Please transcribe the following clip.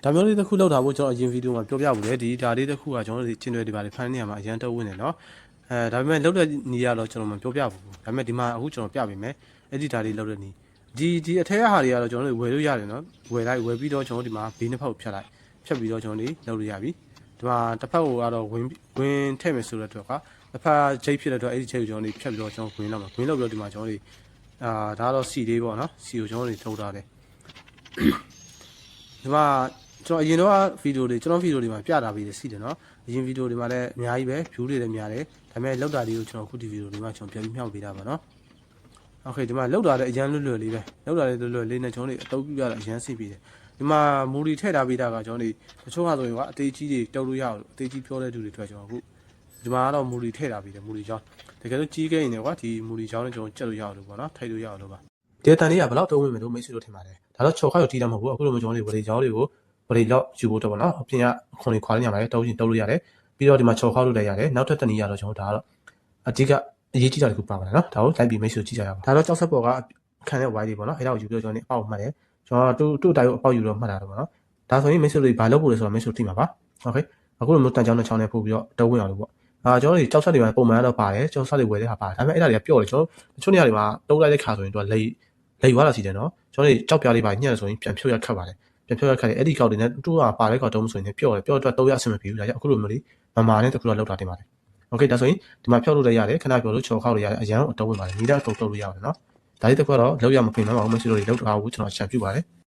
ဒါမျိုးလေးတစ်ခုလောက်တာဖို့ကျွန်တော်အရင်ဗီဒီယိုမှာပြောပြဘူးလေဒီဒါလေးတစ်ခုကကျွန်တော်တို့ကျင်တွေဒီပါလေးဖိုင်နေရမှာအရန်တော့ဝင်နေနော်ဒါပေမဲ့လောက်တဲ့နေရတော့ကျွန်တော်မပြောပြဘူးဒါပေမဲ့ဒီမှာအခုကျွန်တော်ပြပေးမယ်အဲ့ဒီဒါလေးလောက်တဲ့နေဒီအထက်ကဟာတွေကတော့ကျွန်တော်တို့ဝယ်လို့ရတယ်နော်ဝယ်ပြီးတော့ကျွန်တော်ဒီမှာဘေးနှစ်ဖက်ကိုဖြတ်ပြီးတော့ကျွန်တော်တို့လောက်လို့ရပြီဒီမှာတစ်ဖက်ကိုကတော့ဝင်ထည့်မယ်ဆိုတဲ့အတွက်ကတစ်ဖက်ချိတ်ဖြစ်တဲ့အတွက်အဲ့ဒီချိတ်ကိုကျွန်တော်တို့ဖြတ်ပြီးတော့ကျွန်တော်ဝင်လောက်ပြီးတော့ဒီမှာကျွန်တော်တို့ဒါတော့စီလေးပေါ့နော်စီကိုကျွန်တော်တို့ထုတ်ထားတယ်ဒီမှာကျွန်တော်အရင်တော့ဗီဒီယိုတွေကျွန်တော်ဗီဒီယိုတွေမှာပြတာပြီးစီတယ်နော်အရင်ဗီဒီယိုတွေမှာလည်းအများကြီးပဲ view တွေလည်းများတယ်ဒါပေမဲ့လောက်တာလေးကိုကျွန်တော်အခုဒီဗီဒီယိုတွေမှာကျွန်တော်ပြန်ပြီးမြှောက်ပေးတာပါနော်โอเคဒီမှာလောက်တာလည်းအရန်လွတ်လေးပဲလောက်တာလည်းလွတ်လေးနဲ့ကျွန်တော်တို့အတုပ်ပြရတာအရန်စီပြီးတယ်ဒီမှာမူရီထည့်ထားပေးတာကကျွန်တော်တို့တချို့ဟာဆိုရင်ကအသေးကြီးတွေတုပ်လို့ရအောင်အသေးကြီးပြောတဲ့သူတွေအတွက်ကျွန်တော်အခုဒီမှာကတော့မူရီထည့်ထားပေးတယ်မူရီချောင်းတကယ်လို့ကြီးခဲ့ရင်လည်းကွာဒီမူရီချောင်းနဲ့ကျွန်တော်ကြက်လို့ရအောင်လို့ပေါ့နော်ထိုက်လို့ရအောင်လို့ပါဒီတန်လေးကဘယ်လောက်သုံးဝင်မယ်လို့မိတ်ဆွေတို့ထင်ပါတယ်ဒါတော့ချော်ခါကိုတီးတာမဟုတ်ဘူးအခုလိုမျိုးကျွန်တော်တို့ဝေချောင်းတွေကိုဝေလောက်ယူဖို့တော့ပေါ့နော်အပြင်ကခွန်လေးခွာနေရပါတယ်တုပ်လို့ရတယ်ပြီးတော့ဒီမှာချော်ခါလို့လည်းရတယ်နောက်ထပ်တနည်းရတော့ကျွန်တော်ဒါကတော့အဓိကအရေးကြီးတာတခုပါပါတယ်နော်ဒါကိုလိုက်ပြီးမိတ်ဆွေကြည့်ကြရအောင်ဒါတော့ကြောက်ဆက်ပေါ်ကခံတဲ့ wire တွေပေါ့နော်အဲ့ဒါကိုယူပြီးတော့ကျွန်တော်အောက်မှတ်တယ်ကျွန်တော်တို့အတိုင်းကိုအပေါက်ယူတော့မှတ်တာတော့ပေါ့နော်ဒါဆိုရင်မိတ်ဆွေတွေဘာလုပ်ဖို့လဲဆိုတော့မိတ်ဆွေသိမှာပါโอเคအခုလိုမျိုးတန်ချောင်းနဲ့ချောင်းနဲ့ပို့ပြီးတော့တုံးဝင်အောင်လို့ပေါ့ကျွန်တော်တို့ကြောက်ဆက်တွေမှာပုံမှန်တော့ပါတယ်ကြောက်ဆက်တွေဝယ်တဲ့ဟာပါတယ်ဒါပေမဲ့အဲ့ဒါတွေကပျော့တယ်ကျွန်တော်တချို့နေရာတွေမှာတုံးလိုက်တဲ့ခါဆိုရင်တော့လိတ်သွားတာစီတယ်နော်ကျွန်တော်တို့ကြောက်ပြားလေးပါညှက်ဆိုရင်ပြန်ဖြုတ်ရခတ်ပါတယ်ပြန်ဖြုတ်ရခတ်တယ်အဲ့ဒီကောက်တွေနဲ့တူကပါတဲ့ကောက်တုံးဆိုရင်ပျော့တယ်ပျော့တော့တုံးရအဆင်မပြေဘူးဒါကြောင့်အခုလိုမျိုးလေးမမာနဲ့တခုတော့လောက်တာတင်ပါတယ်โอเคဒါဆိုရင်ဒီမှာဖြုတ်လို့လည်းရတယ်ခဏပြောလို့ချော်ခောက်လို့ရတယ်အရန်အတုံးဝင်ပါတယ်နီးတဲ့အတုံးတုံးလို့ရတယ်နော်ဒါလေးတစ်ခုတော့လောက်ရမဖိမှန်းပါဘူးမရှိလို့လောက်ထားဘူးကျွန်တော်ချက်ပြပါတယ်